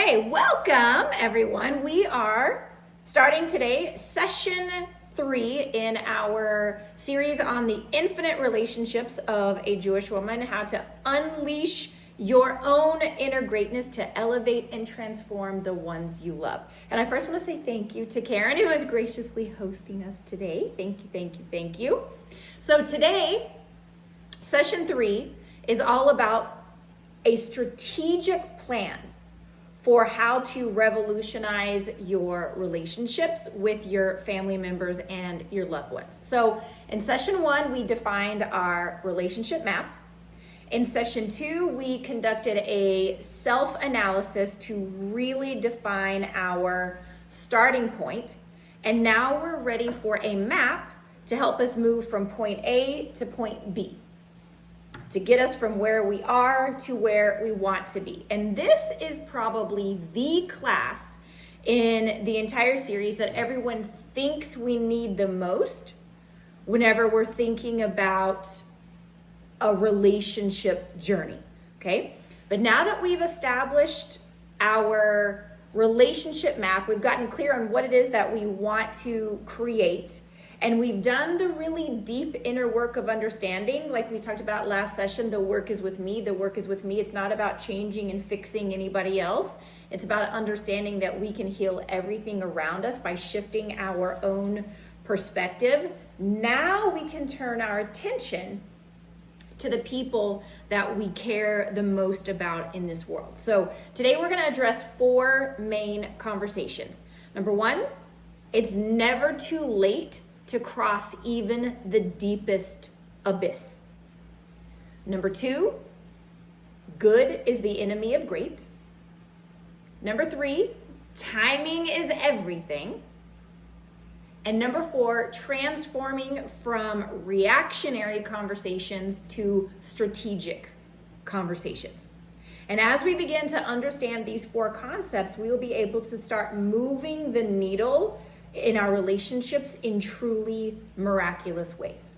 Okay, welcome everyone. We are starting today session 3 in our series on the infinite relationships of a Jewish woman, how to unleash your own inner greatness to elevate and transform the ones you love. And I first want to say thank you to Karen, who is graciously hosting us today. Thank you, thank you, thank you. So today, session 3 is all about a strategic plan for how to revolutionize your relationships with your family members and your loved ones. So in session 1, we defined our relationship map. In session 2, we conducted a self-analysis to really define our starting point. And now we're ready for a map to help us move from point A to point B, to get us from where we are to where we want to be. And this is probably the class in the entire series that everyone thinks we need the most whenever we're thinking about a relationship journey, okay? But now that we've established our relationship map, we've gotten clear on what it is that we want to create, and we've done the really deep inner work of understanding, like we talked about last session. The work is with me. The work is with me. It's not about changing and fixing anybody else. It's about understanding that we can heal everything around us by shifting our own perspective. Now we can turn our attention to the people that we care the most about in this world. So today we're going to address 4 main conversations. Number 1, it's never too late to cross even the deepest abyss. Number 2, good is the enemy of great. Number 3, timing is everything. And number 4, transforming from reactionary conversations to strategic conversations. And as we begin to understand these 4 concepts, we will be able to start moving the needle in our relationships in truly miraculous ways.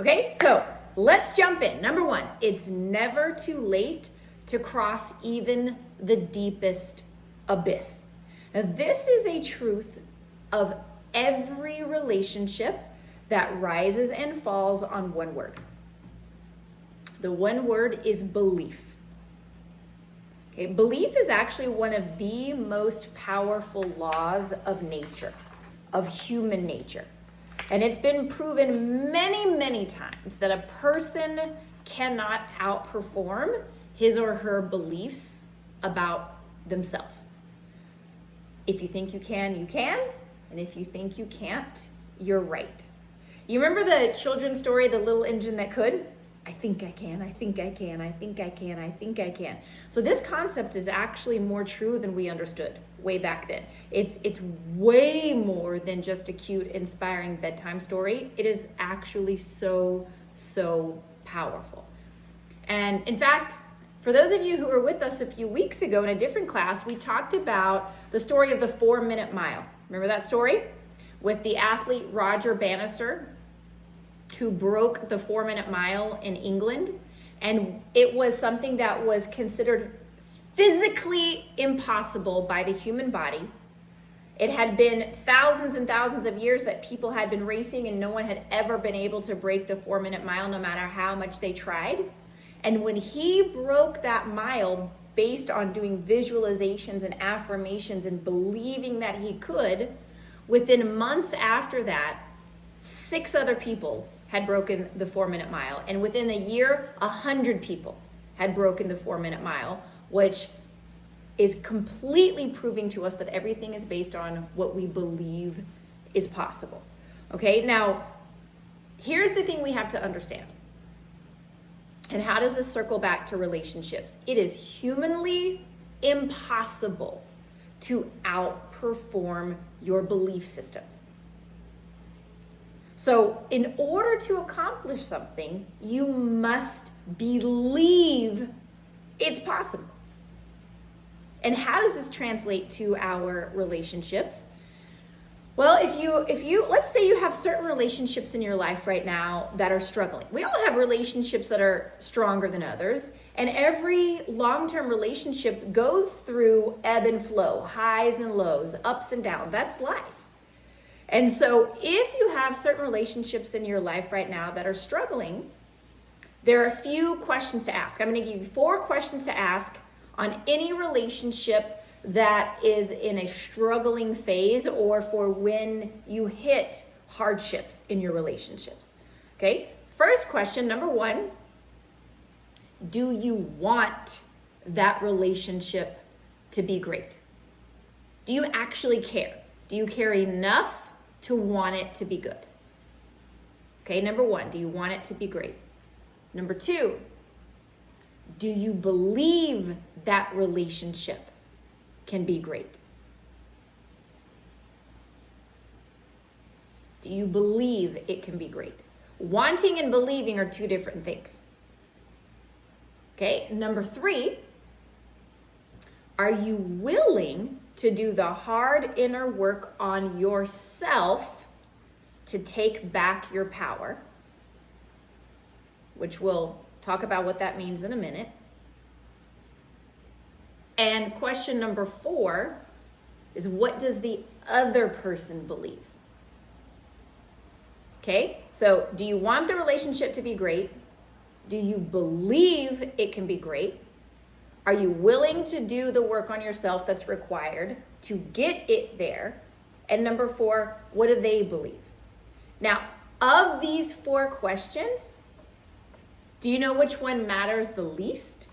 Okay, so let's jump in. Number 1, it's never too late to cross even the deepest abyss. Now, this is a truth of every relationship that rises and falls on one word. The one word is belief. Okay, belief is actually one of the most powerful laws of nature, of human nature. And it's been proven many, many times that a person cannot outperform his or her beliefs about themselves. If you think you can, you can. And if you think you can't, you're right. You remember the children's story, The Little Engine That Could? I think I can, I think I can, I think I can, I think I can. So this concept is actually more true than we understood way back then. It's way more than just a cute, inspiring bedtime story. It is actually so powerful. And in fact, for those of you who were with us a few weeks ago in a different class, we talked about the story of the 4-minute mile. Remember that story? With the athlete Roger Bannister, who broke the 4-minute mile in England. And it was something that was considered physically impossible by the human body. It had been thousands and thousands of years that people had been racing, and no one had ever been able to break the 4-minute mile, no matter how much they tried. And when he broke that mile based on doing visualizations and affirmations and believing that he could, within months after that, 6 other people had broken the 4-minute mile. And within a year, 100 people had broken the 4-minute mile, which is completely proving to us that everything is based on what we believe is possible. Okay, now, here's the thing we have to understand. And how does this circle back to relationships? It is humanly impossible to outperform your belief systems. So in order to accomplish something, you must believe it's possible. And how does this translate to our relationships? Well, if you let's say you have certain relationships in your life right now that are struggling. We all have relationships that are stronger than others, and every long-term relationship goes through ebb and flow, highs and lows, ups and downs. That's life. And so if you have certain relationships in your life right now that are struggling, there are a few questions to ask. I'm going to give you 4 questions to ask on any relationship that is in a struggling phase or for when you hit hardships in your relationships. Okay? First question, number 1, do you want that relationship to be great? Do you actually care? Do you care enough to want it to be good? Okay, number 1, do you want it to be great? Number 2, do you believe that relationship can be great? Do you believe it can be great? Wanting and believing are 2 different things. Okay, number 3, are you willing to do the hard inner work on yourself to take back your power? Which we'll talk about what that means in a minute. And question number 4 is, what does the other person believe? Okay, so do you want the relationship to be great? Do you believe it can be great? Are you willing to do the work on yourself that's required to get it there? And number 4, what do they believe? Now, of these 4 questions, do you know which one matters the least?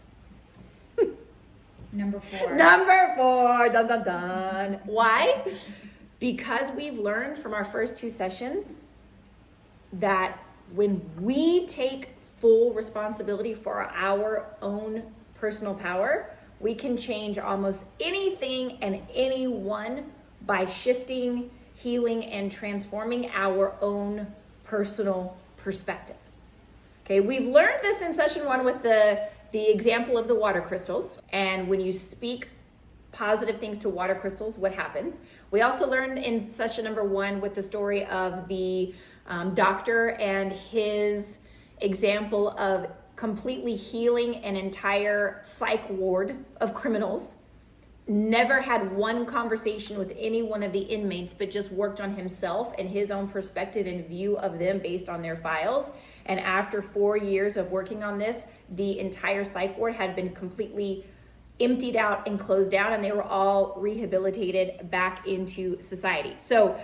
Number 4. Number 4, dun dun dun. Why? Because we've learned from our first 2 sessions that when we take full responsibility for our own personal power, we can change almost anything and anyone by shifting, healing, and transforming our own personal perspective. Okay, we've learned this in session 1 with the example of the water crystals, and when you speak positive things to water crystals, what happens? We also learned in session number 1 with the story of the doctor and his example of completely healing an entire psych ward of criminals. Never had one conversation with any one of the inmates, but just worked on himself and his own perspective and view of them based on their files. And after 4 years of working on this, the entire psych ward had been completely emptied out and closed down, and they were all rehabilitated back into society. So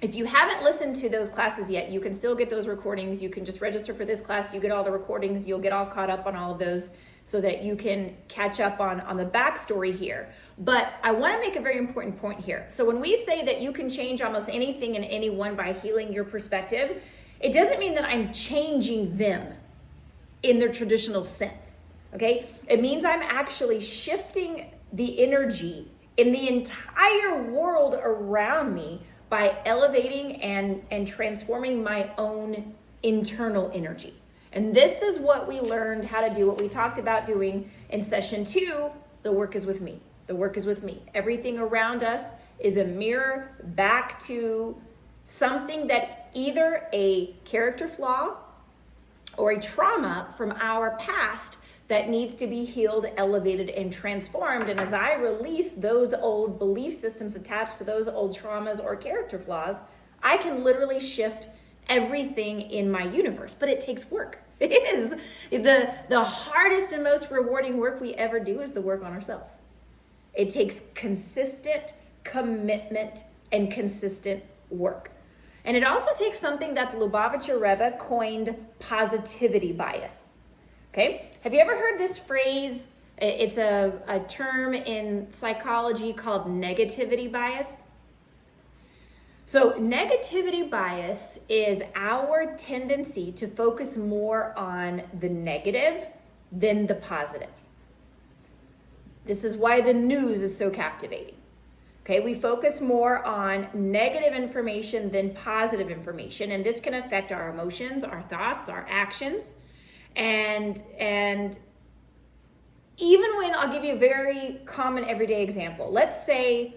if you haven't listened to those classes yet, you can still get those recordings. You can just register for this class. You get all the recordings. You'll get all caught up on all of those so that you can catch up on the backstory here. But I want to make a very important point here. So when we say that you can change almost anything and anyone by healing your perspective, it doesn't mean that I'm changing them in their traditional sense, okay? It means I'm actually shifting the energy in the entire world around me by elevating and transforming my own internal energy. And this is what we learned how to do, what we talked about doing in session 2, the work is with me. The work is with me. Everything around us is a mirror back to something that either a character flaw or a trauma from our past that needs to be healed, elevated, and transformed. And as I release those old belief systems attached to those old traumas or character flaws, I can literally shift everything in my universe. But it takes work. It is the hardest and most rewarding work we ever do is the work on ourselves. It takes consistent commitment and consistent work. And it also takes something that the Lubavitcher Rebbe coined positivity bias. Okay? Have you ever heard this phrase? It's a term in psychology called negativity bias. So negativity bias is our tendency to focus more on the negative than the positive. This is why the news is so captivating. Okay, we focus more on negative information than positive information, and this can affect our emotions, our thoughts, our actions. And even when, I'll give you a very common everyday example. Let's say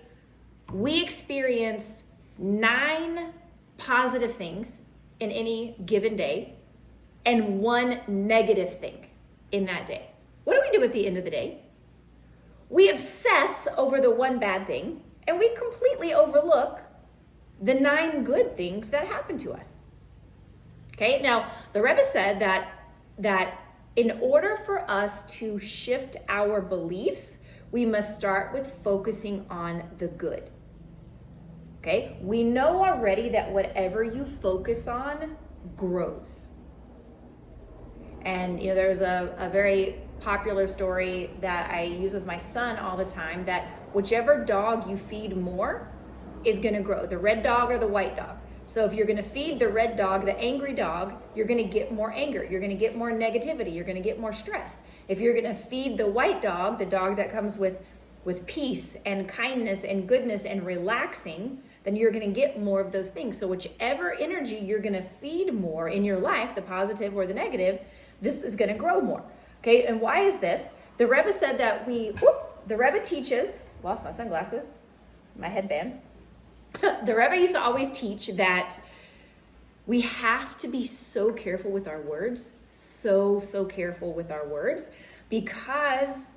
we experience 9 positive things in any given day and 1 negative thing in that day. What do we do at the end of the day? We obsess over the 1 bad thing and we completely overlook the 9 good things that happen to us. Okay, now the Rebbe said that in order for us to shift our beliefs, we must start with focusing on the good. Okay, we know already that whatever you focus on grows. And there's a very popular story that I use with my son all the time, that whichever dog you feed more is going to grow, the red dog or the white dog. So if you're going to feed the red dog, the angry dog, you're going to get more anger, you're going to get more negativity, you're going to get more stress. If you're going to feed the white dog, the dog that comes with peace and kindness and goodness and relaxing, then you're going to get more of those things. So whichever energy you're going to feed more in your life, the positive or the negative, this is going to grow more. Okay, and why is this? The Rebbe said that the Rebbe teaches, lost my sunglasses, my headband. The Rebbe used to always teach that we have to be so careful with our words, so careful with our words, because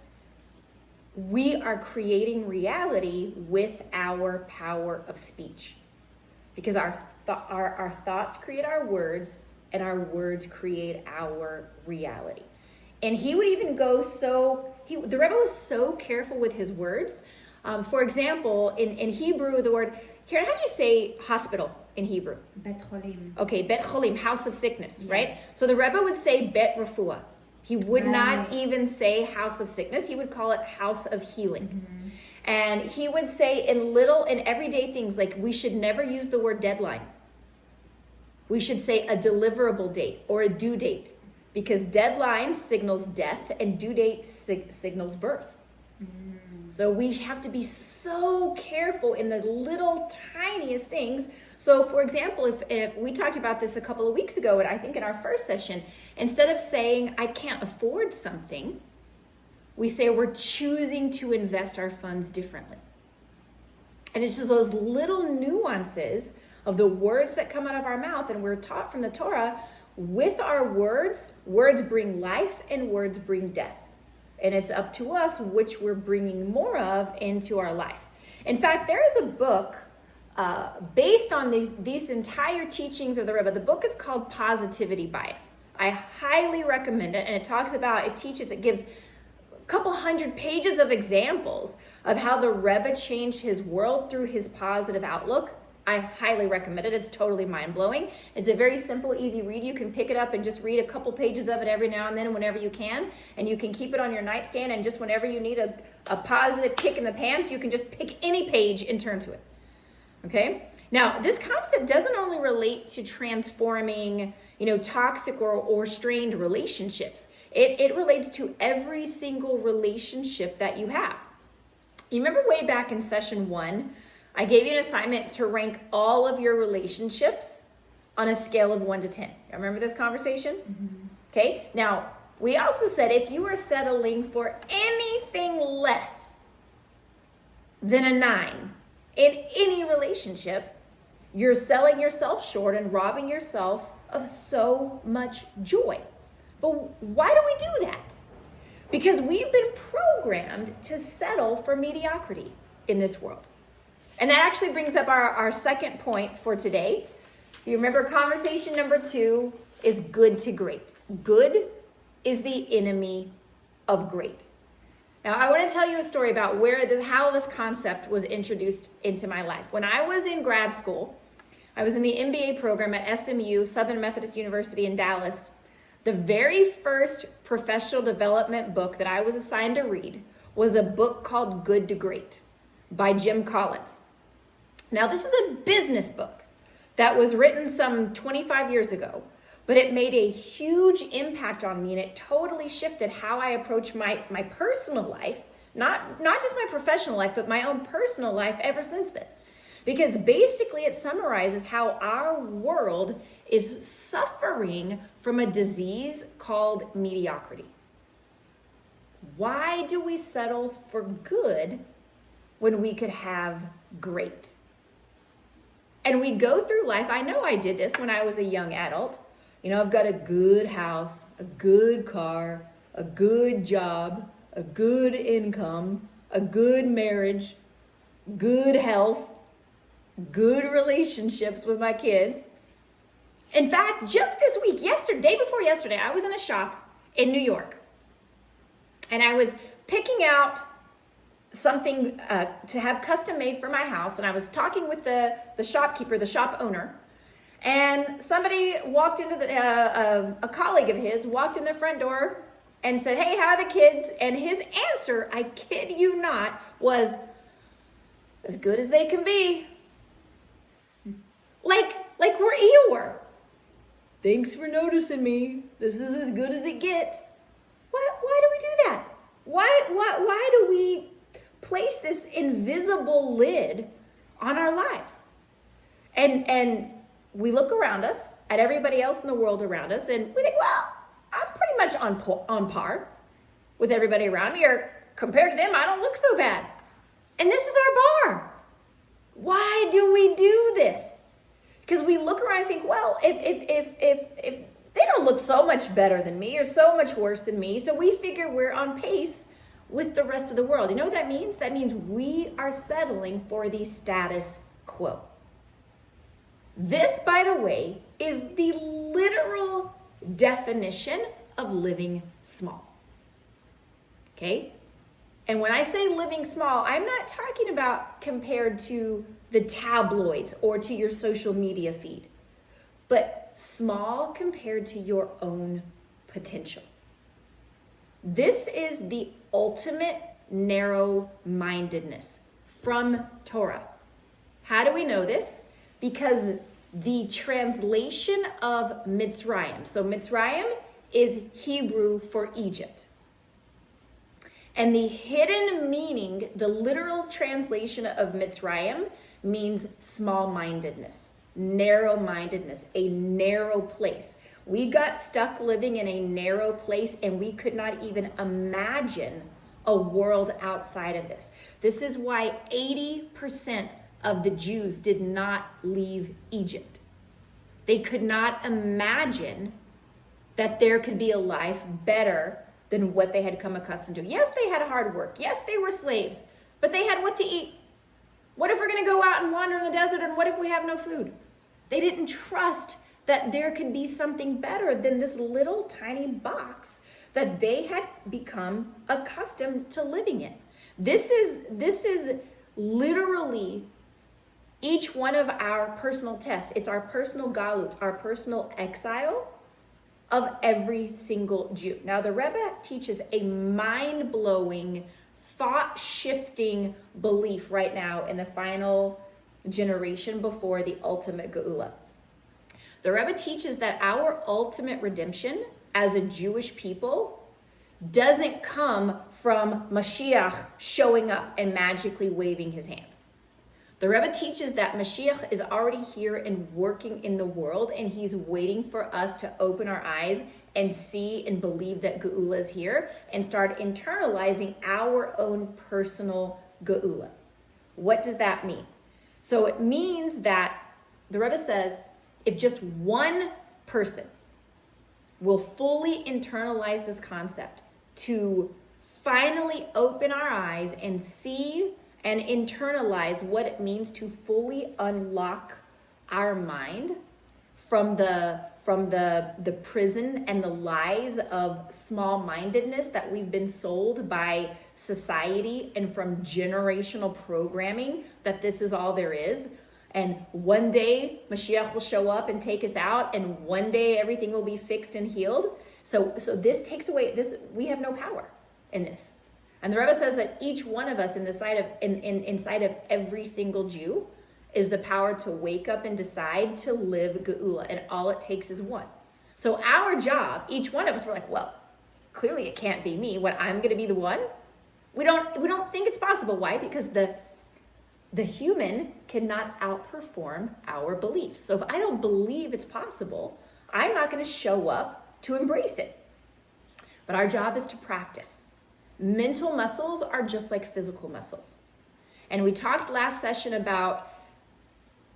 we are creating reality with our power of speech. Because our thoughts create our words, and our words create our reality. And he would even go the Rebbe was so careful with his words. For example, in Hebrew, the word, Karen, how do you say hospital in Hebrew? Bet Cholim. Okay, Bet Cholim, house of sickness, right? So the Rebbe would say Bet Refuah. He would not even say house of sickness. He would call it house of healing. Mm-hmm. And he would say in everyday things, like we should never use the word deadline. We should say a deliverable date or a due date, because deadline signals death and due date signals birth. Mm. So we have to be so careful in the little tiniest things. So for example, if we talked about this a couple of weeks ago, and I think in our first session, instead of saying I can't afford something, we say we're choosing to invest our funds differently. And it's just those little nuances of the words that come out of our mouth, and we're taught from the Torah, with our words bring life and words bring death. And it's up to us which we're bringing more of into our life. In fact, there is a book based on these entire teachings of the Rebbe. The book is called Positivity Bias. I highly recommend it, and it gives a couple hundred pages of examples of how the Rebbe changed his world through his positive outlook. I highly recommend it. It's totally mind-blowing. It's a very simple, easy read. You can pick it up and just read a couple pages of it every now and then whenever you can. And you can keep it on your nightstand, and just whenever you need a positive kick in the pants, you can just pick any page and turn to it. Okay? Now, this concept doesn't only relate to transforming, toxic or strained relationships. It relates to every single relationship that you have. You remember way back in session 1, I gave you an assignment to rank all of your relationships on a scale of 1 to 10. You remember this conversation? Mm-hmm. Okay. Now, we also said if you are settling for anything less than a 9 in any relationship, you're selling yourself short and robbing yourself of so much joy. But why do we do that? Because we've been programmed to settle for mediocrity in this world. And that actually brings up our second point for today. You remember conversation number 2 is good to great. Good is the enemy of great. Now, I want to tell you a story about how this concept was introduced into my life. When I was in grad school, I was in the MBA program at SMU, Southern Methodist University in Dallas. The very first professional development book that I was assigned to read was a book called Good to Great by Jim Collins. Now, this is a business book that was written some 25 years ago, but it made a huge impact on me, and it totally shifted how I approach my personal life, not just my professional life, but my own personal life ever since then. Because basically it summarizes how our world is suffering from a disease called mediocrity. Why do we settle for good when we could have great? And we go through life. I know I did this when I was a young adult. I've got a good house, a good car, a good job, a good income, a good marriage, good health, good relationships with my kids. In fact, just this week, day before yesterday, I was in a shop in New York. And I was picking out something to have custom made for my house. And I was talking with the shopkeeper, the shop owner. And somebody walked into a colleague of his walked in the front door and said, "Hey, how are the kids?" And his answer, I kid you not, was as good as they can be. Like we're Eeyore. Thanks for noticing me. This is as good as it gets. Why do we do that? Why do we place this invisible lid on our lives? And we look around us at everybody else in the world around us, and we think, well, I'm pretty much on par with everybody around me, or compared to them, I don't look so bad. And this is our bar. Why do we do this? Because we look around and think, well, if they don't look so much better than me or so much worse than me, so we figure we're on pace with the rest of the world. You know what that means? That means we are settling for the status quo. This, by the way, is the literal definition of living small. Okay? And when I say living small, I'm not talking about compared to the tabloids or to your social media feed, but small compared to your own potential. This is the ultimate narrow-mindedness from Torah. How do we know this? Because the translation of Mitzrayim, so Mitzrayim is Hebrew for Egypt. And the hidden meaning, the literal translation of Mitzrayim means small-mindedness, narrow-mindedness, a narrow place. We got stuck living in a narrow place and we could not even imagine a world outside of this. This is why 80% of the Jews did not leave Egypt. They could not imagine that there could be a life better than what they had come accustomed to. Yes, they had hard work. Yes, they were slaves, but they had what to eat. What if we're going to go out and wander in the desert, and what if we have no food? They didn't trust that there could be something better than this little tiny box that they had become accustomed to living in. This is literally each one of our personal tests. It's our personal galut, our personal exile of every single Jew. Now, the Rebbe teaches a mind-blowing, thought-shifting belief right now in the final generation before the ultimate geula. The Rebbe teaches that our ultimate redemption as a Jewish people doesn't come from Mashiach showing up and magically waving his hands. The Rebbe teaches that Mashiach is already here and working in the world, and he's waiting for us to open our eyes and see and believe that geula is here and start internalizing our own personal geula. What does that mean? So it means that the Rebbe says if just one person will fully internalize this concept to finally open our eyes and see and internalize what it means to fully unlock our mind from the prison and the lies of small-mindedness that we've been sold by society and from generational programming that this is all there is. And one day Mashiach will show up and take us out, and one day everything will be fixed and healed. So this takes away this. We have no power in this. And the Rebbe says that each one of us inside of every single Jew is the power to wake up and decide to live geula, and all it takes is one. So our job, each one of us, we're like, well, clearly it can't be me. What, I'm going to be the one? We don't think it's possible. Why? Because the human cannot outperform our beliefs. So if I don't believe it's possible, I'm not going to show up to embrace it. But our job is to practice. Mental muscles are just like physical muscles. And we talked last session about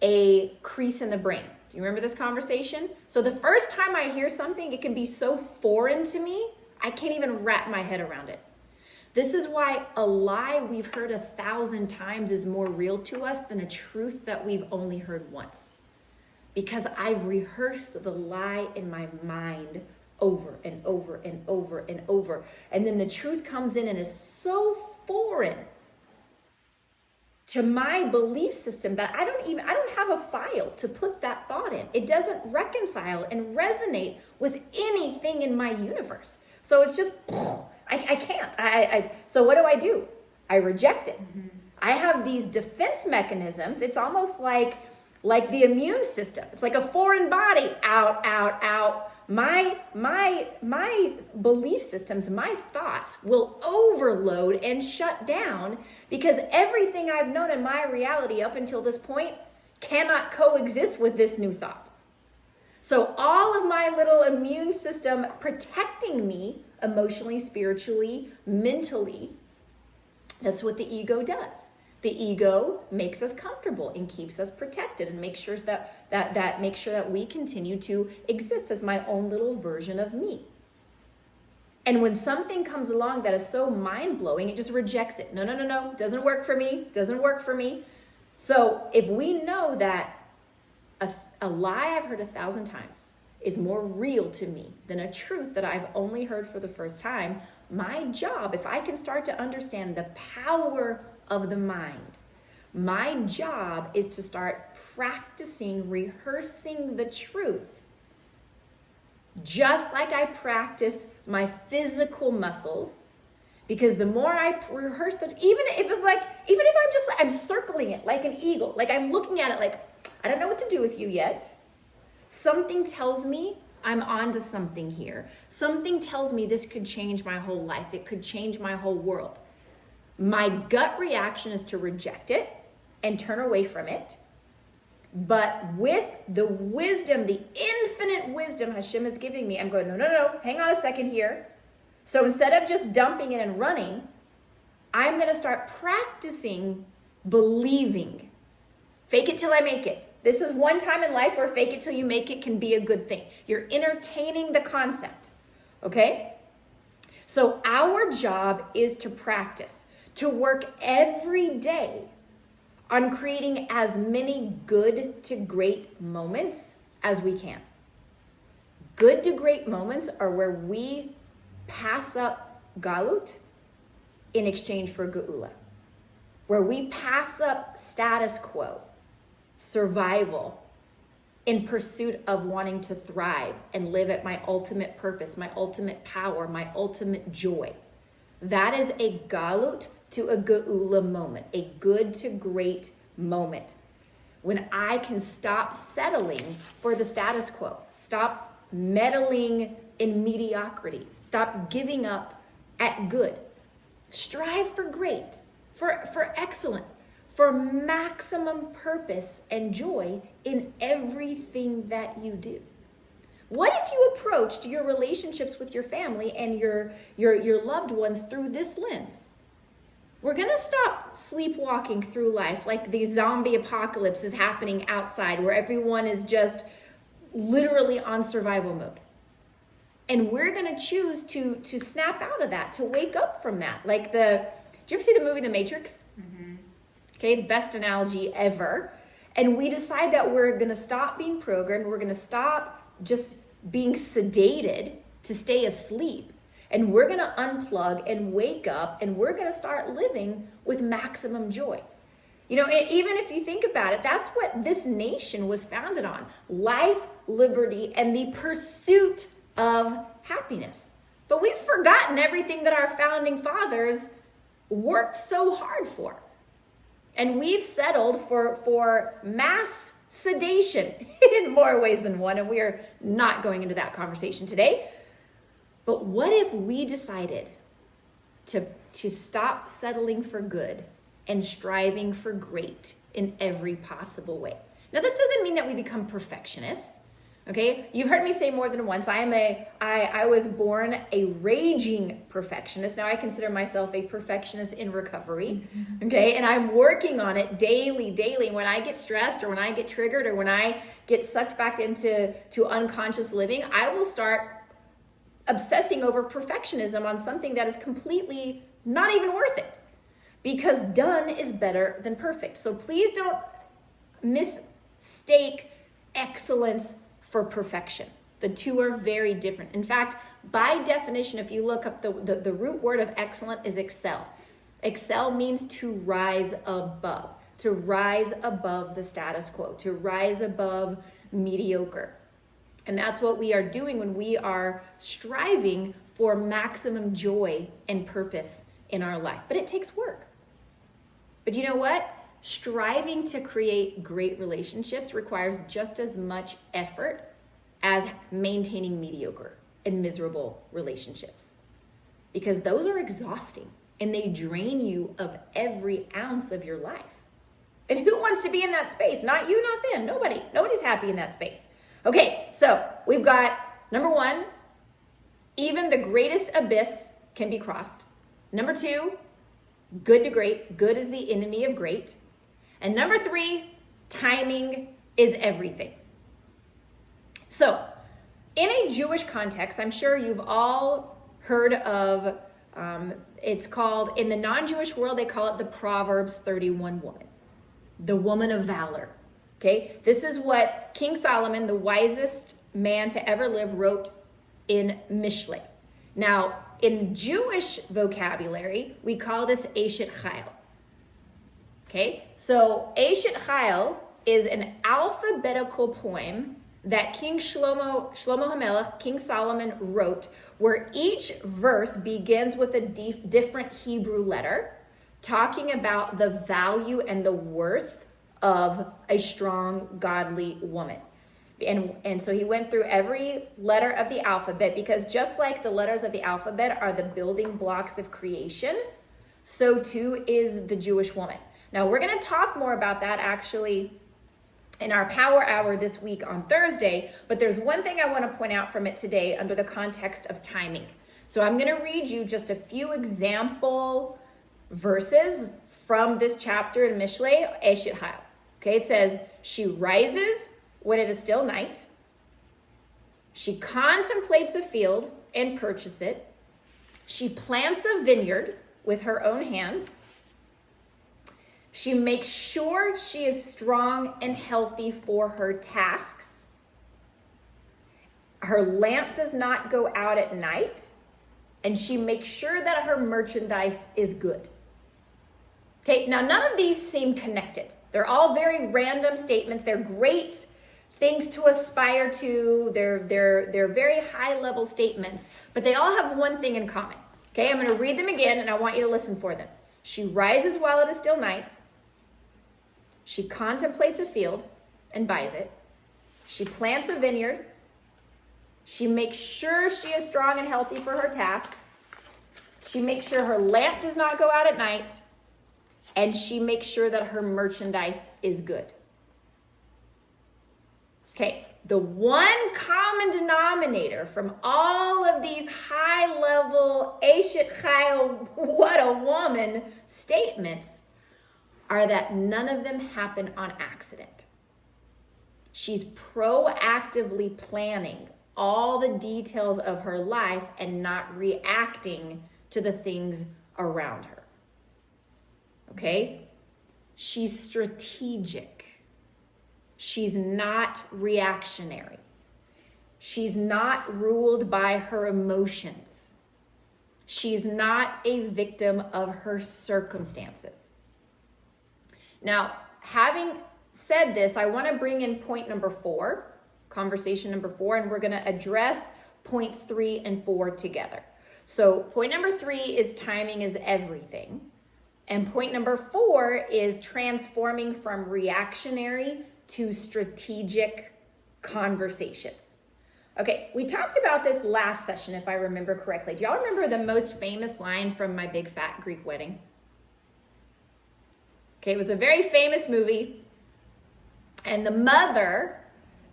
a crease in the brain. Do you remember this conversation? So the first time I hear something, it can be so foreign to me, I can't even wrap my head around it. This is why a lie we've heard 1,000 times is more real to us than a truth that we've only heard once. Because I've rehearsed the lie in my mind over and over and over and over. And then the truth comes in and is so foreign to my belief system that I don't have a file to put that thought in. It doesn't reconcile and resonate with anything in my universe. So it's just, I can't. So what do? I reject it. Mm-hmm. I have these defense mechanisms. It's almost like the immune system. It's like a foreign body, out, out, out. My belief systems, my thoughts will overload and shut down because everything I've known in my reality up until this point cannot coexist with this new thought. So all of my little immune system protecting me emotionally, spiritually, mentally, that's what the ego does. The ego makes us comfortable and keeps us protected and makes sure that we continue to exist as my own little version of me. And when something comes along that is so mind-blowing, it just rejects it. No, doesn't work for me. So if we know that a lie I've heard 1,000 times is more real to me than a truth that I've only heard for the first time, my job, if I can start to understand the power of the mind, my job is to start practicing, rehearsing the truth, just like I practice my physical muscles. Because the more I rehearse that, even if I'm circling it like an eagle, like I'm looking at it like, I don't know what to do with you yet. Something tells me I'm onto something here. Something tells me this could change my whole life. It could change my whole world. My gut reaction is to reject it and turn away from it. But with the wisdom, the infinite wisdom Hashem is giving me, I'm going, no, hang on a second here. So instead of just dumping it and running, I'm going to start practicing believing. Fake it till I make it. This is one time in life where fake it till you make it can be a good thing. You're entertaining the concept, okay? So our job is to practice, to work every day on creating as many good to great moments as we can. Good to great moments are where we pass up galut in exchange for geula, where we pass up status quo, survival, in pursuit of wanting to thrive and live at my ultimate purpose, my ultimate power, my ultimate joy. That is a galut to a geula moment, a good to great moment. When I can stop settling for the status quo, stop meddling in mediocrity, stop giving up at good, strive for great, for excellent, for maximum purpose and joy in everything that you do. What if you approached your relationships with your family and your loved ones through this lens? We're going to stop sleepwalking through life like the zombie apocalypse is happening outside where everyone is just literally on survival mode. And we're going to choose to snap out of that, to wake up from that. Like did you ever see the movie The Matrix? Mm-hmm. Okay, the best analogy ever. And we decide that we're going to stop being programmed. We're going to stop just being sedated to stay asleep. And we're going to unplug and wake up, and we're going to start living with maximum joy. You know, even if you think about it, that's what this nation was founded on. Life, liberty, and the pursuit of happiness. But we've forgotten everything that our founding fathers worked so hard for. And we've settled for mass sedation in more ways than one, and we are not going into that conversation today. But what if we decided to stop settling for good and striving for great in every possible way? Now, this doesn't mean that we become perfectionists, Okay, you've heard me say more than once, I was born a raging perfectionist. Now I consider myself a perfectionist in recovery. Okay, and I'm working on it daily. When I get stressed or when I get triggered or when I get sucked back into unconscious living, I will start obsessing over perfectionism on something that is completely not even worth it, because done is better than perfect. So please don't mistake excellence for perfection. The two are very different. In fact, by definition, if you look up the root word of excellent is excel. Excel means to rise above the status quo, to rise above mediocre. And that's what we are doing when we are striving for maximum joy and purpose in our life. But it takes work. But you know what? Striving to create great relationships requires just as much effort as maintaining mediocre and miserable relationships, because those are exhausting and they drain you of every ounce of your life. And who wants to be in that space? Not you, not them. Nobody's happy in that space. Okay, so we've got number 1, even the greatest abyss can be crossed. Number 2, good to great. Good is the enemy of great. And number 3, timing is everything. So, in a Jewish context, I'm sure you've all heard of, it's called, in the non-Jewish world, they call it the Proverbs 31 woman, the woman of valor. Okay, this is what King Solomon, the wisest man to ever live, wrote in Mishlei. Now, in Jewish vocabulary, we call this Eshet Chayil. Okay, so Eshet Chayil is an alphabetical poem that King Shlomo HaMelech, King Solomon, wrote, where each verse begins with a different Hebrew letter, talking about the value and the worth of a strong, godly woman. And so he went through every letter of the alphabet, because just like the letters of the alphabet are the building blocks of creation, so too is the Jewish woman. Now, we're going to talk more about that actually in our power hour this week on Thursday, but there's one thing I want to point out from it today under the context of timing. So I'm going to read you just a few example verses from this chapter in Mishlei, Eshet Chayil. Okay, it says, she rises when it is still night. She contemplates a field and purchases it. She plants a vineyard with her own hands. She makes sure she is strong and healthy for her tasks. Her lamp does not go out at night, and she makes sure that her merchandise is good. Okay, now none of these seem connected. They're all very random statements. They're great things to aspire to. They're very high-level statements, but they all have one thing in common. Okay, I'm going to read them again, and I want you to listen for them. She rises while it is still night. She contemplates a field and buys it. She plants a vineyard. She makes sure she is strong and healthy for her tasks. She makes sure her lamp does not go out at night. And she makes sure that her merchandise is good. Okay, the one common denominator from all of these high-level Eshet Chayil, what a woman statements are that none of them happen on accident. She's proactively planning all the details of her life and not reacting to the things around her. Okay? She's strategic. She's not reactionary. She's not ruled by her emotions. She's not a victim of her circumstances. Now, having said this, I want to bring in point number 4, conversation number 4, and we're going to address points 3 and 4 together. So point number 3 is timing is everything. And point number 4 is transforming from reactionary to strategic conversations. Okay, we talked about this last session, if I remember correctly. Do y'all remember the most famous line from My Big Fat Greek Wedding? Okay, it was a very famous movie. And the mother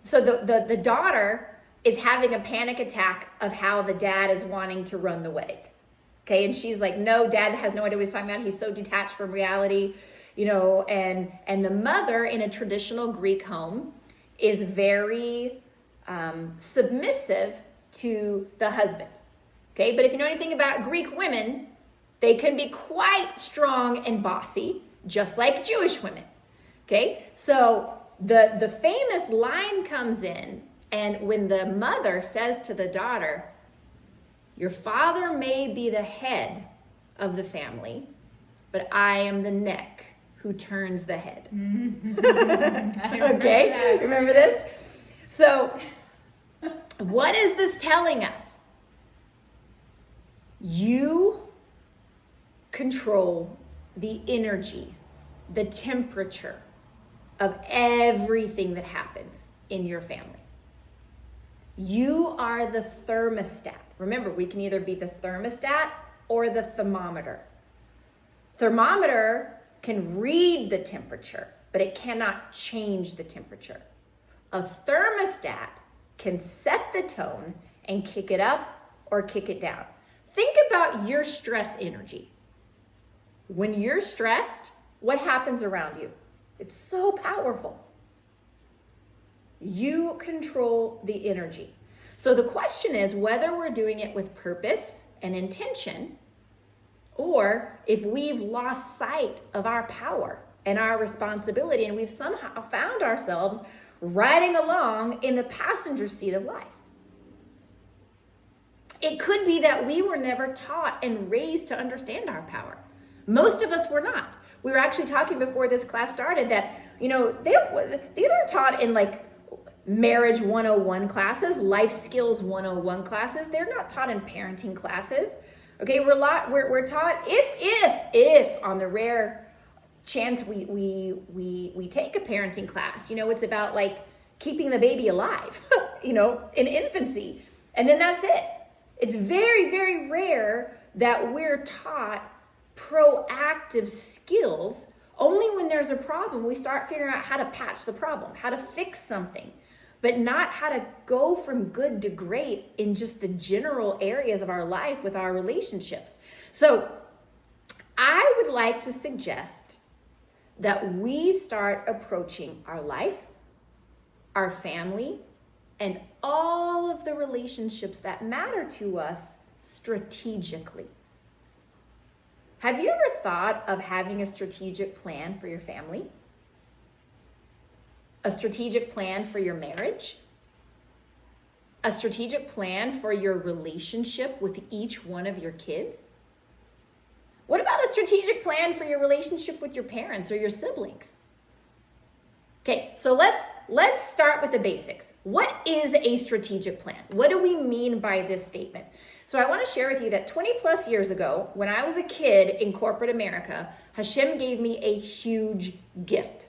So the daughter is having a panic attack of how the dad is wanting to run the wedding. Okay, and she's like, no, dad has no idea what he's talking about. He's so detached from reality, and the mother in a traditional Greek home is very submissive to the husband. Okay, but if you know anything about Greek women, they can be quite strong and bossy, just like Jewish women. Okay, so the famous line comes in, and when the mother says to the daughter, your father may be the head of the family, but I am the neck who turns the head. Okay, remember this? So what is this telling us? You control the energy, the temperature of everything that happens in your family. You are the thermostat. Remember, we can either be the thermostat or the thermometer. Thermometer can read the temperature, but it cannot change the temperature. A thermostat can set the tone and kick it up or kick it down. Think about your stress energy. When you're stressed, what happens around you? It's so powerful. You control the energy. So the question is whether we're doing it with purpose and intention, or if we've lost sight of our power and our responsibility, and we've somehow found ourselves riding along in the passenger seat of life. It could be that we were never taught and raised to understand our power. Most of us were not. We were actually talking before this class started that, these aren't taught in like marriage 101 classes, life skills 101 classes. They're not taught in parenting classes. Okay, we're taught if on the rare chance we take a parenting class, it's about like keeping the baby alive, in infancy. And then that's it. It's very, very rare that we're taught proactive skills. Only when there's a problem, we start figuring out how to patch the problem, how to fix something, but not how to go from good to great in just the general areas of our life with our relationships. So I would like to suggest that we start approaching our life, our family, and all of the relationships that matter to us strategically. Have you ever thought of having a strategic plan for your family? A strategic plan for your marriage? A strategic plan for your relationship with each one of your kids? What about a strategic plan for your relationship with your parents or your siblings? Okay, so let's start with the basics. What is a strategic plan? What do we mean by this statement? So I want to share with you that 20 plus years ago, when I was a kid in corporate America, Hashem gave me a huge gift.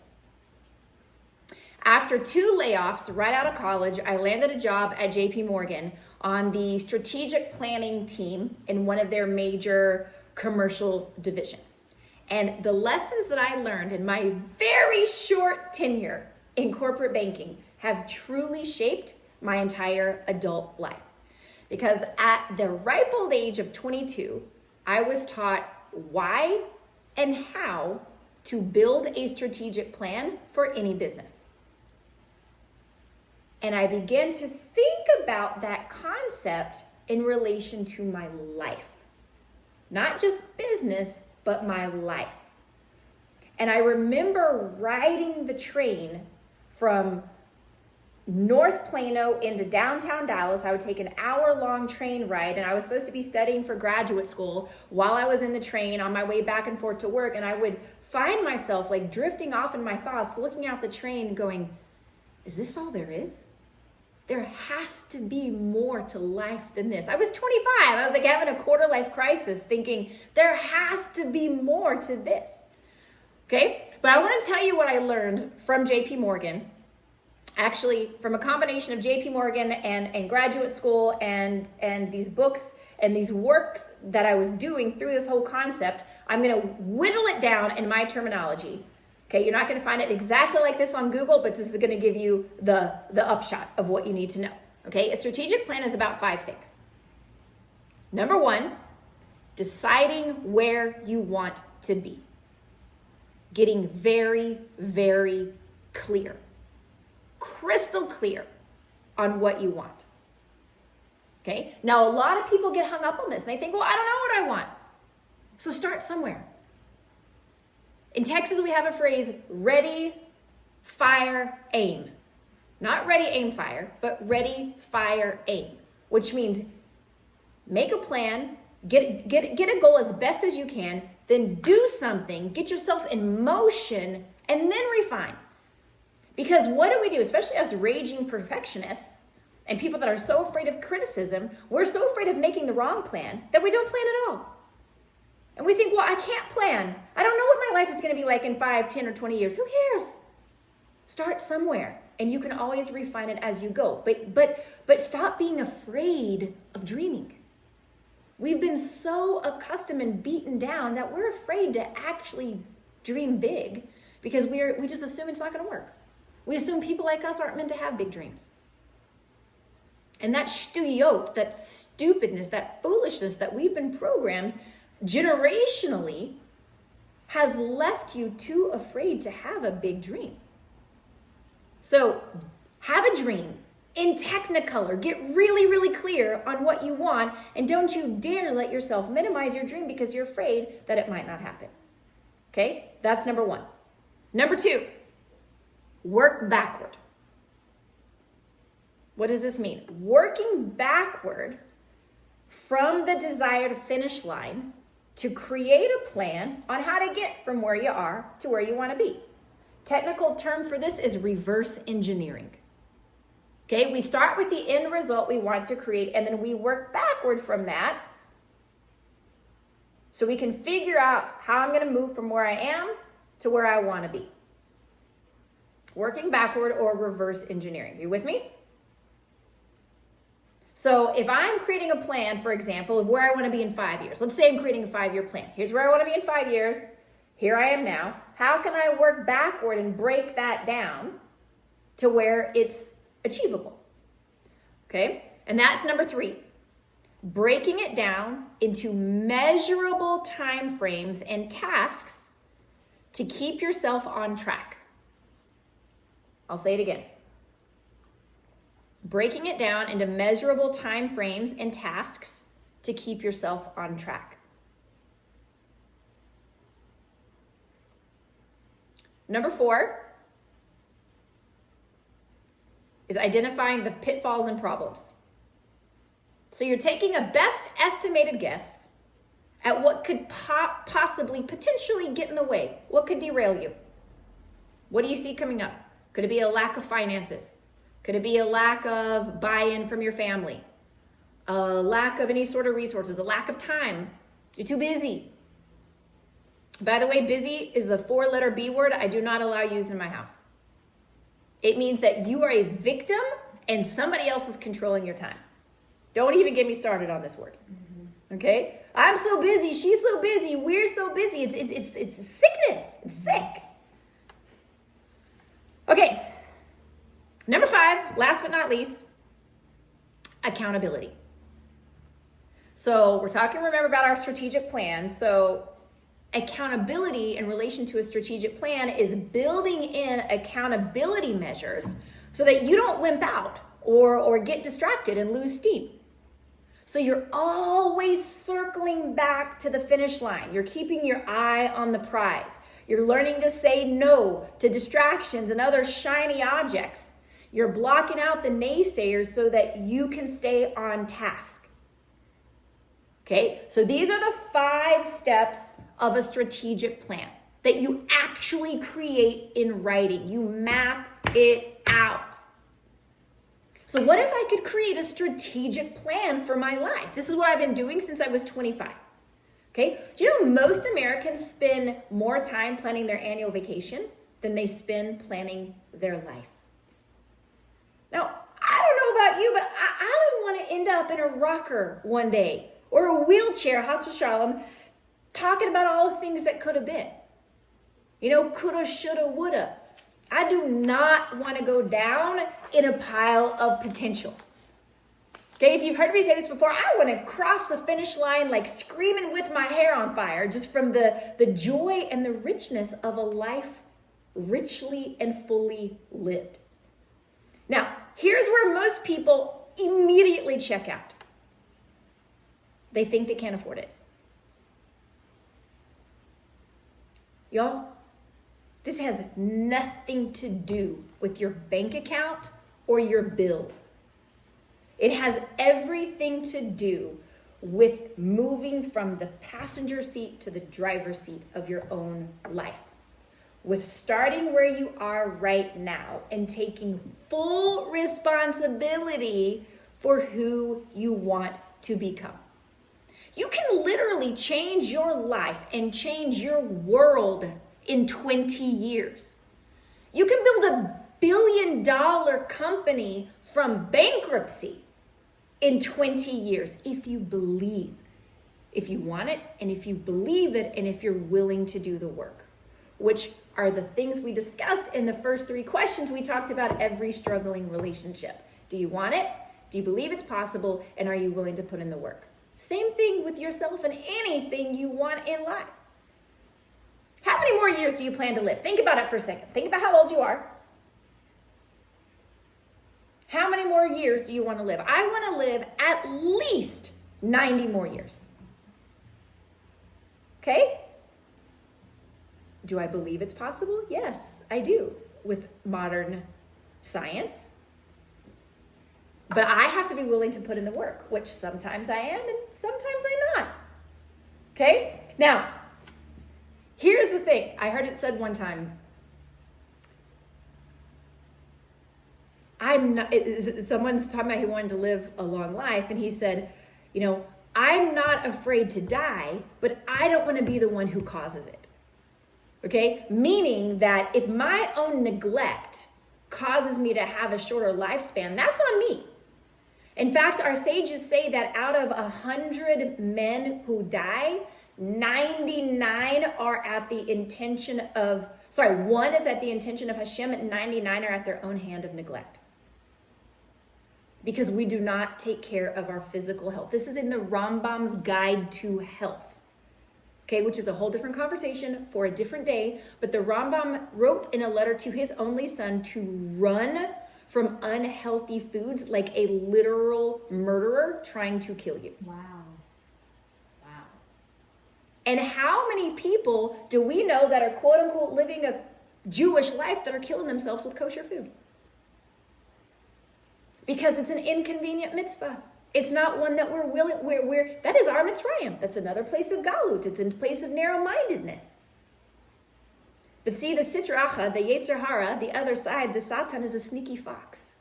After 2 layoffs right out of college, I landed a job at JP Morgan on the strategic planning team in one of their major commercial divisions. And the lessons that I learned in my very short tenure in corporate banking have truly shaped my entire adult life. Because at the ripe old age of 22, I was taught why and how to build a strategic plan for any business. And I began to think about that concept in relation to my life. Not just business, but my life. And I remember riding the train from North Plano into downtown Dallas. I would take an hour-long train ride, and I was supposed to be studying for graduate school while I was in the train on my way back and forth to work, and I would find myself like drifting off in my thoughts, looking out the train going, is this all there is? There has to be more to life than this. I was 25. I was like having a quarter life crisis thinking there has to be more to this. Okay? But I want to tell you what I learned from JP Morgan. Actually, from a combination of JP Morgan and graduate school and these books and these works that I was doing through this whole concept, I'm going to whittle it down in my terminology Okay, you're not going to find it exactly like this on Google, but this is going to give you the upshot of what you need to know. Okay, a strategic plan is about 5 things. Number 1, deciding where you want to be. Getting very, very clear, crystal clear on what you want. Okay, now a lot of people get hung up on this and they think, well, I don't know what I want. So start somewhere. In Texas, we have a phrase, ready, fire, aim. Not ready, aim, fire, but ready, fire, aim, which means make a plan, get a goal as best as you can, then do something, get yourself in motion, and then refine. Because what do? Especially as raging perfectionists and people that are so afraid of criticism, we're so afraid of making the wrong plan that we don't plan at all. And we think, well, I can't plan. I don't know what my life is going to be like in 5, 10, or 20 years. Who cares? Start somewhere, and you can always refine it as you go. But stop being afraid of dreaming. We've been so accustomed and beaten down that we're afraid to actually dream big because we just assume it's not going to work. We assume people like us aren't meant to have big dreams. And that stuyot, that stupidness, that foolishness that we've been programmed generationally has left you too afraid to have a big dream. So have a dream in Technicolor. Get really, really clear on what you want, and don't you dare let yourself minimize your dream because you're afraid that it might not happen. Okay, that's number 1. Number 2, work backward. What does this mean? Working backward from the desired finish line to create a plan on how to get from where you are to where you want to be. Technical term for this is reverse engineering. Okay, we start with the end result we want to create, and then we work backward from that so we can figure out how I'm going to move from where I am to where I want to be. Working backward or reverse engineering. You with me? So if I'm creating a plan, for example, of where I want to be in 5 years, let's say I'm creating a 5-year plan. Here's where I want to be in 5 years. Here I am now. How can I work backward and break that down to where it's achievable? Okay, and that's number 3. Breaking it down into measurable time frames and tasks to keep yourself on track. I'll say it again. Breaking it down into measurable time frames and tasks to keep yourself on track. Number 4 is identifying the pitfalls and problems. So you're taking a best estimated guess at what could possibly, potentially get in the way. What could derail you? What do you see coming up? Could it be a lack of finances? Could it be a lack of buy-in from your family? A lack of any sort of resources? A lack of time? You're too busy. By the way, busy is a 4-letter B word I do not allow used in my house. It means that you are a victim and somebody else is controlling your time. Don't even get me started on this word. Okay? I'm so busy. She's so busy. We're so busy. It's sickness. It's sick. Okay. Number 5, last but not least, accountability. So we're talking, remember, about our strategic plan. So accountability in relation to a strategic plan is building in accountability measures so that you don't wimp out or get distracted and lose steam. So you're always circling back to the finish line. You're keeping your eye on the prize. You're learning to say no to distractions and other shiny objects. You're blocking out the naysayers so that you can stay on task. Okay, so these are the 5 steps of a strategic plan that you actually create in writing. You map it out. So what if I could create a strategic plan for my life? This is what I've been doing since I was 25. Okay, do you know most Americans spend more time planning their annual vacation than they spend planning their life? Now, I don't know about you, but I don't want to end up in a rocker one day or a wheelchair, Hashem Shalom, talking about all the things that could have been. Coulda, shoulda, woulda. I do not want to go down in a pile of potential. Okay, if you've heard me say this before, I want to cross the finish line like screaming with my hair on fire, just from the joy and the richness of a life richly and fully lived. Now, here's where most people immediately check out. They think they can't afford it. Y'all, this has nothing to do with your bank account or your bills. It has everything to do with moving from the passenger seat to the driver's seat of your own life. With starting where you are right now and taking full responsibility for who you want to become. You can literally change your life and change your world in 20 years. You can build a billion-dollar company from bankruptcy in 20 years if you believe, if you want it, and if you believe it, and if you're willing to do the work, which are the things we discussed in the first 3 questions we talked about every struggling relationship. Do you want it? Do you believe it's possible? And are you willing to put in the work? Same thing with yourself and anything you want in life. How many more years do you plan to live? Think about it for a second. Think about how old you are. How many more years do you want to live? I want to live at least 90 more years. Okay? Do I believe it's possible? Yes, I do, with modern science. But I have to be willing to put in the work, which sometimes I am and sometimes I'm not. Okay? Now, here's the thing. I heard it said one time, someone's talking about he wanted to live a long life, and he said, I'm not afraid to die, but I don't want to be the one who causes it. Okay? Meaning that if my own neglect causes me to have a shorter lifespan, that's on me. In fact, our sages say that out of 100 men who die, 99 are at the intention of, one is at the intention of Hashem, and 99 are at their own hand of neglect. Because we do not take care of our physical health. This is in the Rambam's Guide to Health. Okay, which is a whole different conversation for a different day. But the Rambam wrote in a letter to his only son to run from unhealthy foods like a literal murderer trying to kill you. Wow. And how many people do we know that are quote unquote living a Jewish life that are killing themselves with kosher food? Because it's an inconvenient mitzvah. It's not one that we're willing, that is our Mitzrayim. That's another place of galut. It's a place of narrow-mindedness. But see, the sitracha, the yetzer hara, the other side, the Satan is a sneaky fox.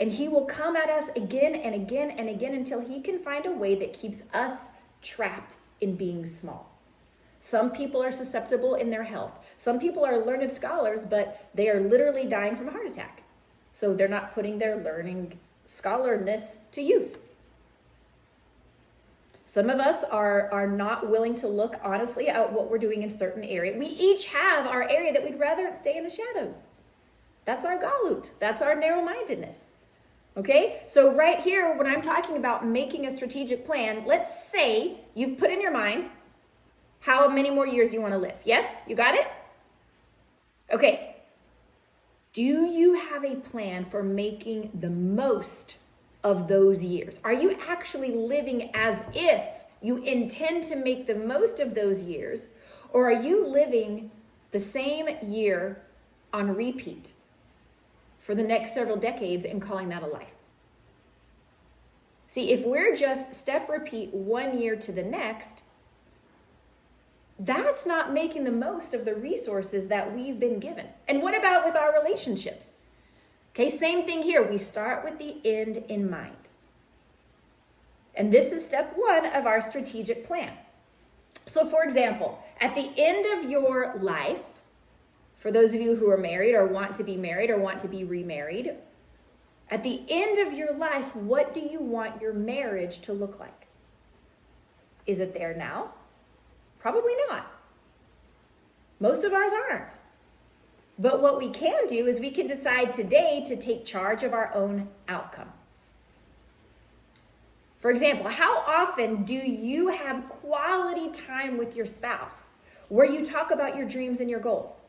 And he will come at us again and again and again until he can find a way that keeps us trapped in being small. Some people are susceptible in their health. Some people are learned scholars, but they are literally dying from a heart attack. So they're not putting their learning scholarness to use. Some of us are not willing to look honestly at what we're doing in certain areas. We each have our area that we'd rather stay in the shadows. That's our galut. That's our narrow-mindedness. Okay? So right here, when I'm talking about making a strategic plan, let's say you've put in your mind how many more years you want to live. Yes? You got it? Okay. Do you have a plan for making the most of those years? Are you actually living as if you intend to make the most of those years, or are you living the same year on repeat for the next several decades and calling that a life? See, if we're just step repeat 1 year to the next, that's not making the most of the resources that we've been given. And what about with our relationships? Okay, same thing here. We start with the end in mind. And this is step 1 of our strategic plan. So for example, at the end of your life, for those of you who are married or want to be married or want to be remarried, at the end of your life, what do you want your marriage to look like? Is it there now? Probably not. Most of ours aren't. But what we can do is we can decide today to take charge of our own outcome. For example, how often do you have quality time with your spouse where you talk about your dreams and your goals?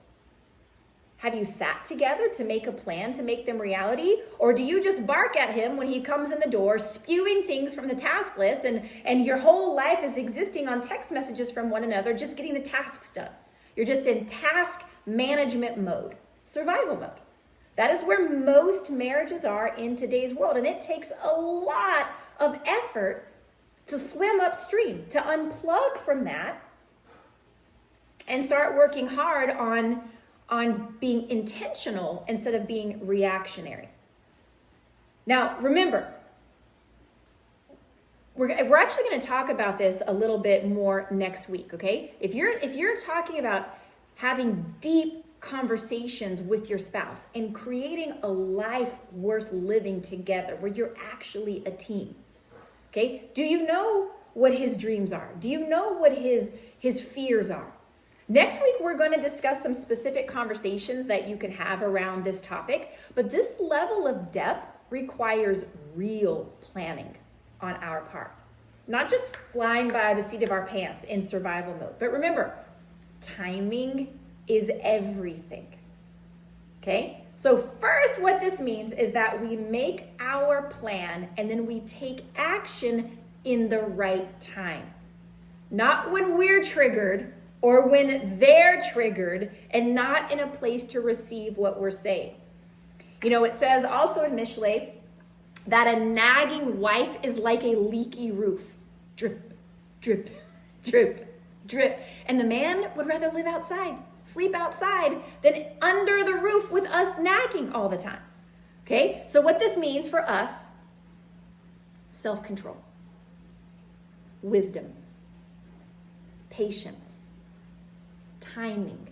Have you sat together to make a plan to make them reality? Or do you just bark at him when he comes in the door, spewing things from the task list, and your whole life is existing on text messages from one another, just getting the tasks done? You're just in task management mode, survival mode. That is where most marriages are in today's world. And it takes a lot of effort to swim upstream, to unplug from that and start working hard on being intentional instead of being reactionary. Now, remember, we're actually going to talk about this a little bit more next week, okay? If you're talking about having deep conversations with your spouse and creating a life worth living together where you're actually a team, okay? Do you know what his dreams are? Do you know what his fears are? Next week, we're going to discuss some specific conversations that you can have around this topic, but this level of depth requires real planning on our part. Not just flying by the seat of our pants in survival mode, but remember, timing is everything, okay? So first, what this means is that we make our plan and then we take action in the right time. Not when we're triggered, or when they're triggered, and not in a place to receive what we're saying. You know, it says also in Mishle that a nagging wife is like a leaky roof. Drip, drip, drip, drip. And the man would rather live outside, sleep outside, than under the roof with us nagging all the time. Okay? So what this means for us, self-control, wisdom, patience, timing.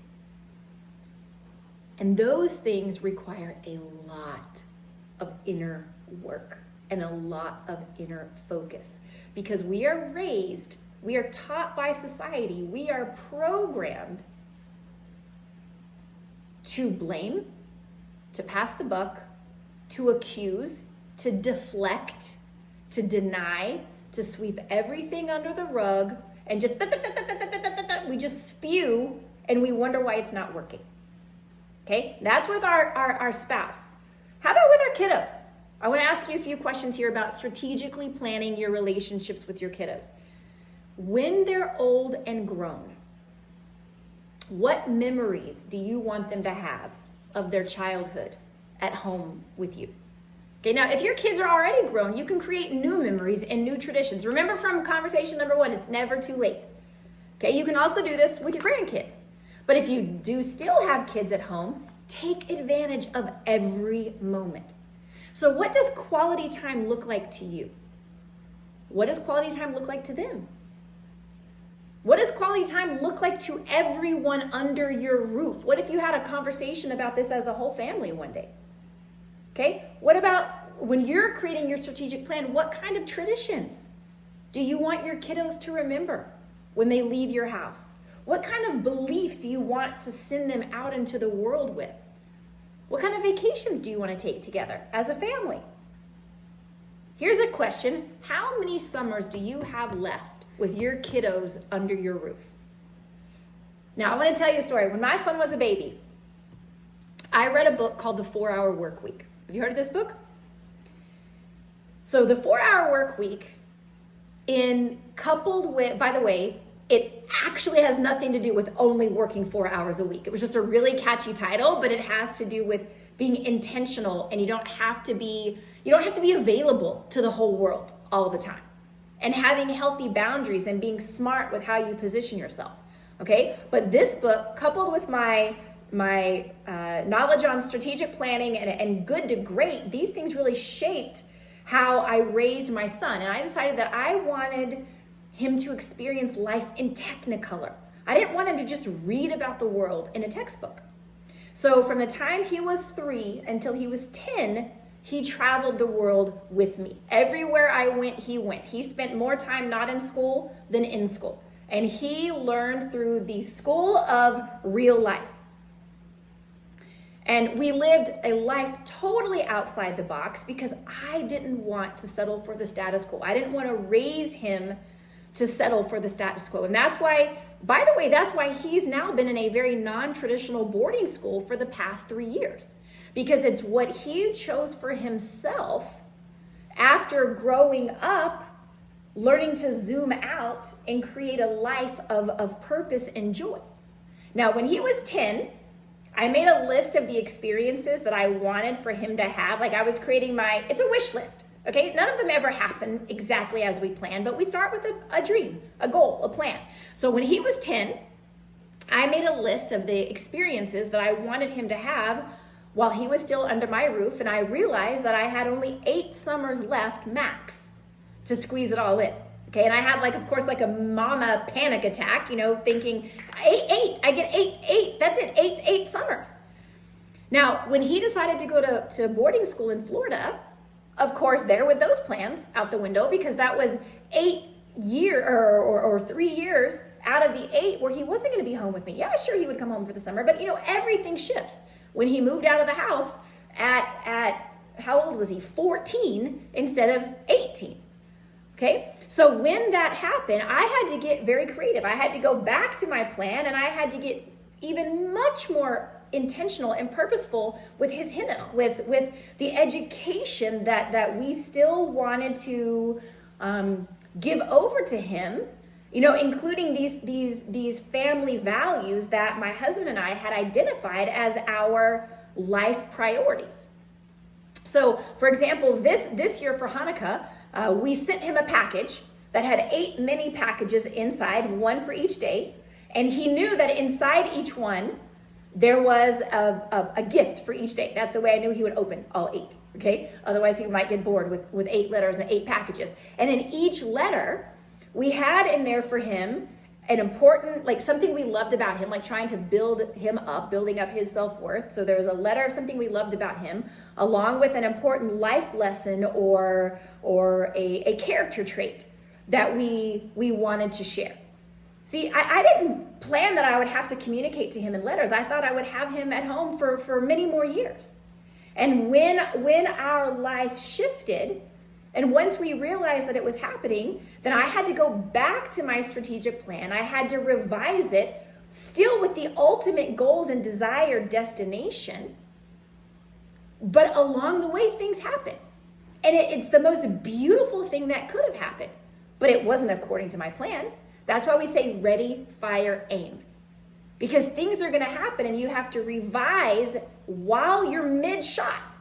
And those things require a lot of inner work and a lot of inner focus, because we are taught by society, we are programmed to blame, to pass the buck, to accuse, to deflect, to deny, to sweep everything under the rug, and just we just spew, and we wonder why it's not working. Okay, that's with our spouse. How about with our kiddos? I want to ask you a few questions here about strategically planning your relationships with your kiddos. When they're old and grown, what memories do you want them to have of their childhood at home with you? Okay, now if your kids are already grown, you can create new memories and new traditions. Remember from conversation number 1, it's never too late. Okay, you can also do this with your grandkids. But if you do still have kids at home, take advantage of every moment. So what does quality time look like to you? What does quality time look like to them? What does quality time look like to everyone under your roof? What if you had a conversation about this as a whole family one day? Okay, what about when you're creating your strategic plan, what kind of traditions do you want your kiddos to remember when they leave your house? What kind of beliefs do you want to send them out into the world with? What kind of vacations do you want to take together as a family? Here's a question. How many summers do you have left with your kiddos under your roof? Now, I want to tell you a story. When my son was a baby, I read a book called The 4-Hour Work Week. Have you heard of this book? So the 4-Hour Work Week, coupled with, by the way, it actually has nothing to do with only working 4 hours a week. It was just a really catchy title, but it has to do with being intentional, and you don't have to be available to the whole world all the time, and having healthy boundaries and being smart with how you position yourself. Okay, but this book, coupled with my knowledge on strategic planning and good to great, these things really shaped how I raised my son, and I decided that I wanted him to experience life in Technicolor. I didn't want him to just read about the world in a textbook. So from the time he was 3 until he was 10, he traveled the world with me. Everywhere I went, he went. He spent more time not in school than in school. and he learned through the school of real life. And we lived a life totally outside the box because I didn't want to settle for the status quo. I didn't want to raise him to settle for the status quo. And that's why, by the way, that's why he's now been in a very non-traditional boarding school for the past 3 years. Because it's what he chose for himself after growing up, learning to zoom out and create a life of purpose and joy. Now, when he was 10, I made a list of the experiences that I wanted for him to have. Like I was creating it's a wish list, okay? None of them ever happen exactly as we planned, but we start with a dream, a goal, a plan. So when he was 10, I made a list of the experiences that I wanted him to have while he was still under my roof, and I realized that I had only 8 summers left max to squeeze it all in. Okay, and I had like a mama panic attack, thinking, I get eight, that's it, eight summers. Now, when he decided to go to boarding school in Florida, of course, there with those plans out the window, because that was 8 years or 3 years out of the 8 where he wasn't going to be home with me. Yeah, sure, he would come home for the summer, but everything shifts. When he moved out of the house at how old was he? 14 instead of 18. Okay, so when that happened, I had to get very creative. I had to go back to my plan, and I had to get even much more intentional and purposeful with his chinuch, with the education that we still wanted to give over to him, including these family values that my husband and I had identified as our life priorities. So, for example, this year for Hanukkah, we sent him a package that had 8 mini packages inside, 1 for each day. And he knew that inside each one, there was a gift for each day. That's the way I knew he would open all 8, okay? Otherwise, he might get bored with 8 letters and 8 packages. And in each letter, we had in there for him an important, something we loved about him, trying to build him up, building up his self-worth. So there was a letter of something we loved about him, along with an important life lesson or a character trait that we wanted to share. See, I didn't plan that I would have to communicate to him in letters. I thought I would have him at home for many more years. And when our life shifted, and once we realized that it was happening, then I had to go back to my strategic plan. I had to revise it, still with the ultimate goals and desired destination. But along the way, things happen. And it's the most beautiful thing that could have happened. But it wasn't according to my plan. That's why we say ready, fire, aim. Because things are going to happen and you have to revise while you're mid-shot.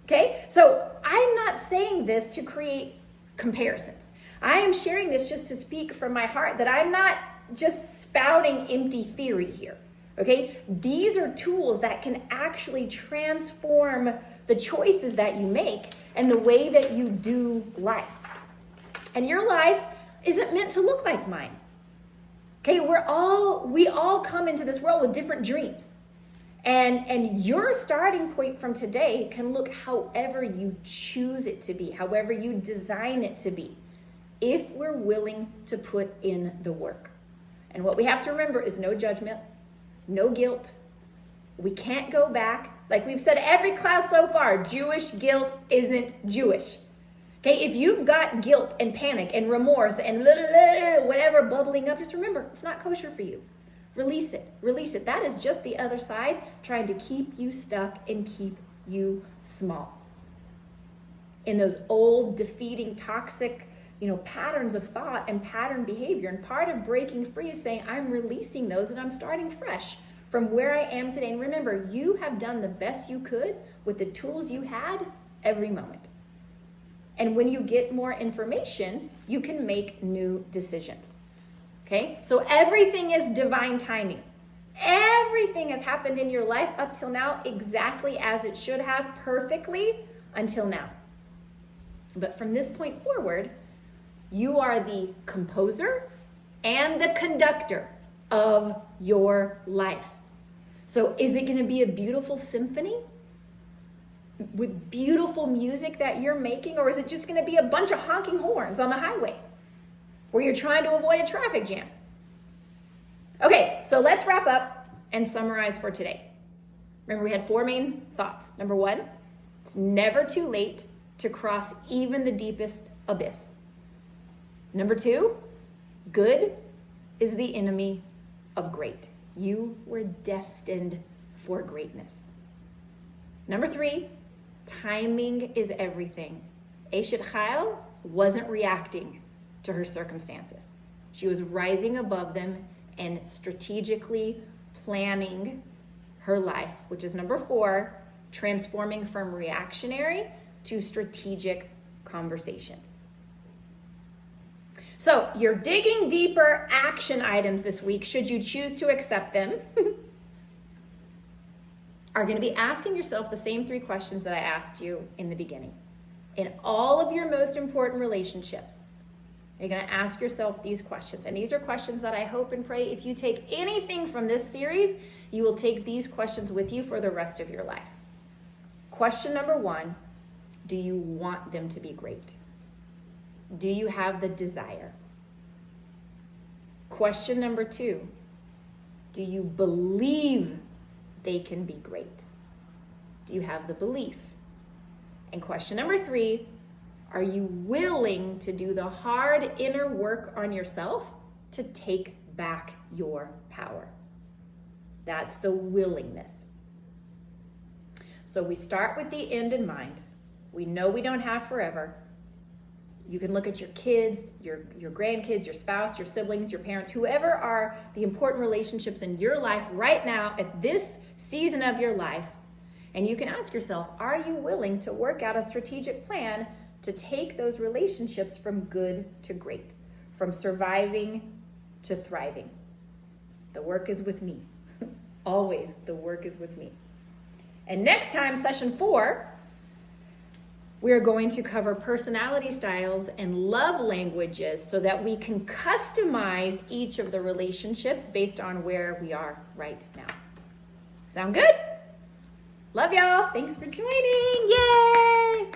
Okay? So I'm not saying this to create comparisons. I am sharing this just to speak from my heart, that I'm not just spouting empty theory here. Okay? These are tools that can actually transform the choices that you make and the way that you do life. And your life isn't meant to look like mine. Okay, we all come into this world with different dreams. And your starting point from today can look however you choose it to be, however you design it to be, if we're willing to put in the work. And what we have to remember is no judgment, no guilt. We can't go back. Like we've said every class so far, Jewish guilt isn't Jewish. Okay, if you've got guilt and panic and remorse and whatever bubbling up, just remember, it's not kosher for you. Release it. Release it. That is just the other side trying to keep you stuck and keep you small. In those old, defeating, toxic, patterns of thought and pattern behavior. And part of breaking free is saying, I'm releasing those and I'm starting fresh from where I am today. And remember, you have done the best you could with the tools you had every moment. And when you get more information, you can make new decisions. Okay? So everything is divine timing. Everything has happened in your life up till now exactly as it should have, perfectly until now. But from this point forward, you are the composer and the conductor of your life. So is it going to be a beautiful symphony with beautiful music that you're making, or is it just going to be a bunch of honking horns on the highway where you're trying to avoid a traffic jam? Okay, so let's wrap up and summarize for today. Remember, we had 4 main thoughts. Number 1, it's never too late to cross even the deepest abyss. Number 2, good is the enemy of great. You were destined for greatness. Number 3, timing is everything. Eshet Chayil wasn't reacting to her circumstances. She was rising above them and strategically planning her life, which is number 4, transforming from reactionary to strategic conversations. So you're digging deeper action items this week, should you choose to accept them, are going to be asking yourself the same 3 questions that I asked you in the beginning. In all of your most important relationships, you're going to ask yourself these questions. And these are questions that I hope and pray if you take anything from this series, you will take these questions with you for the rest of your life. Question number 1, do you want them to be great? Do you have the desire? Question number 2, do you believe they can be great? Do you have the belief? And question number 3, are you willing to do the hard inner work on yourself to take back your power? That's the willingness. So we start with the end in mind. We know we don't have forever. You can look at your kids, your grandkids, your spouse, your siblings, your parents, whoever are the important relationships in your life right now at this season of your life. And you can ask yourself, are you willing to work out a strategic plan to take those relationships from good to great, from surviving to thriving? The work is with me. Always, the work is with me. And next time, session 4, we are going to cover personality styles and love languages so that we can customize each of the relationships based on where we are right now. Sound good? Love y'all. Thanks for joining. Yay!